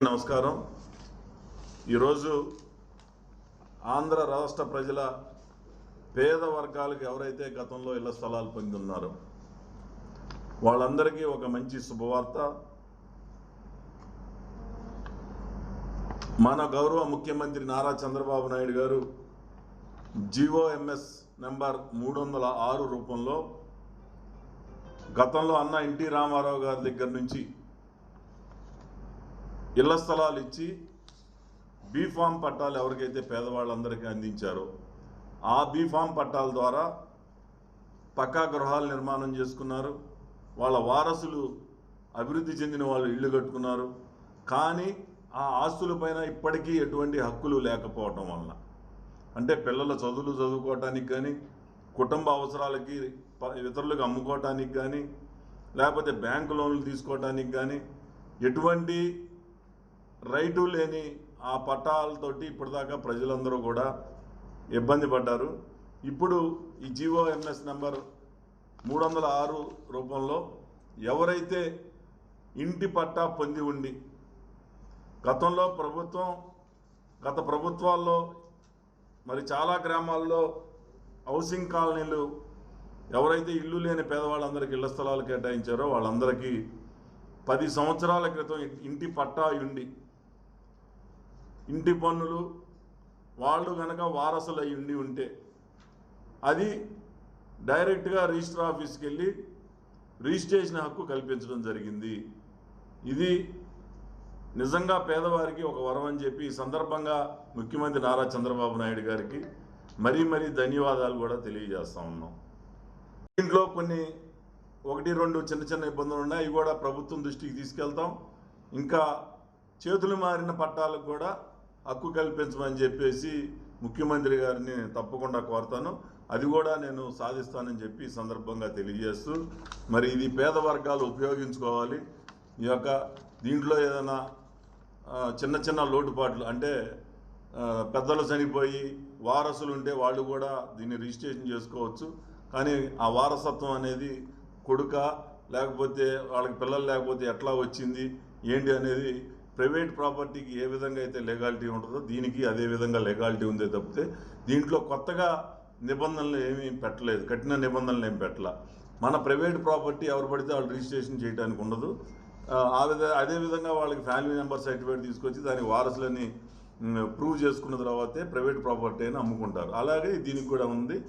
నమస్కారం. ఈరోజు ఆంధ్ర రాష్ట్ర ప్రజల పేద వర్గాలకు ఎవరైతే గతంలో ఇళ్ల స్థలాలు పొంది ఉన్నారో వాళ్ళందరికీ ఒక మంచి శుభవార్త. మన గౌరవ ముఖ్యమంత్రి నారా చంద్రబాబు నాయుడు గారు GOMS నెంబర్ 306 రూపంలో గతంలో అన్న ఎన్టీ రామారావు గారి దగ్గర నుంచి ఇళ్ల స్థలాలు ఇచ్చి బీఫామ్ పట్టాలు ఎవరికైతే పేదవాళ్ళందరికీ అందించారో ఆ బీఫామ్ పట్టాల ద్వారా పక్కా గృహాలు నిర్మాణం చేసుకున్నారు. వాళ్ళ వారసులు అభివృద్ధి చెందిన వాళ్ళు ఇళ్ళు కట్టుకున్నారు. కానీ ఆ ఆస్తులపైన ఇప్పటికీ ఎటువంటి హక్కులు లేకపోవటం వలన, అంటే పిల్లల చదువులు చదువుకోవటానికి కానీ, కుటుంబ అవసరాలకి ఇతరులకు అమ్ముకోవటానికి కానీ, లేకపోతే బ్యాంకు లోన్లు తీసుకోవటానికి కానీ ఎటువంటి రైటు లేని ఆ పట్టాలతోటి ఇప్పటిదాకా ప్రజలందరూ కూడా ఇబ్బంది పడ్డారు. ఇప్పుడు ఈ GOMS నెంబర్ 306 రూపంలో ఎవరైతే ఇంటి పట్టా పొంది ఉండి గత ప్రభుత్వాల్లో మరి చాలా గ్రామాల్లో హౌసింగ్ కాలనీలు ఎవరైతే ఇల్లు లేని పేదవాళ్ళందరికీ ఇళ్ల స్థలాలు కేటాయించారో వాళ్ళందరికీ 10 సంవత్సరాల క్రితం ఇంటి పట్టా ఉండి ఇంటి పన్నులు వాళ్ళు కనుక వారసులు అయి ఉంటే అది డైరెక్ట్గా రిజిస్టర్ ఆఫీస్కి వెళ్ళి రిజిస్ట్రేషన్ హక్కు కల్పించడం జరిగింది. ఇది నిజంగా పేదవారికి ఒక వరం అని చెప్పి ఈ సందర్భంగా ముఖ్యమంత్రి నారా చంద్రబాబు నాయుడు గారికి మరీ ధన్యవాదాలు కూడా తెలియజేస్తా ఉన్నాం. దీంట్లో కొన్ని 1-2 చిన్న ఇబ్బందులు ఉన్నాయి. అవి కూడా ప్రభుత్వం దృష్టికి తీసుకెళ్తాం. ఇంకా చేతులు మారిన పట్టాలకు కూడా హక్కు కల్పించమని చెప్పేసి ముఖ్యమంత్రి గారిని తప్పకుండా కోరుతాను. అది కూడా నేను సాధిస్తానని చెప్పి ఈ సందర్భంగా తెలియజేస్తూ, మరి ఇది పేద వర్గాలు ఉపయోగించుకోవాలి. దీంట్లో ఏదైనా చిన్న లోటుపాట్లు, అంటే పెద్దలు చనిపోయి వారసులు ఉంటే వాళ్ళు కూడా దీన్ని రిజిస్ట్రేషన్ చేసుకోవచ్చు. కానీ ఆ వారసత్వం అనేది కొడుక లేకపోతే వాళ్ళకి పిల్లలు లేకపోతే ఎట్లా వచ్చింది ఏంటి అనేది ప్రైవేట్ ప్రాపర్టీకి ఏ విధంగా అయితే లెగాలిటీ ఉంటుందో దీనికి అదే విధంగా లెగాలిటీ ఉందే తప్పితే దీంట్లో కొత్తగా నిబంధనలు ఏమీ పెట్టలేదు, కఠిన నిబంధనలు ఏమి పెట్టలే. మన ప్రైవేట్ ప్రాపర్టీ ఎవరు పడితే వాళ్ళు రిజిస్ట్రేషన్ చేయడానికి ఉండదు. అదేవిధంగా వాళ్ళకి ఫ్యామిలీ మెంబర్ సర్టిఫికేట్ తీసుకొచ్చి దానికి వారసులని ప్రూవ్ చేసుకున్న తర్వాతే ప్రైవేట్ ప్రాపర్టీ అయినా అమ్ముకుంటారు. అలాగే దీనికి కూడా ఉంది.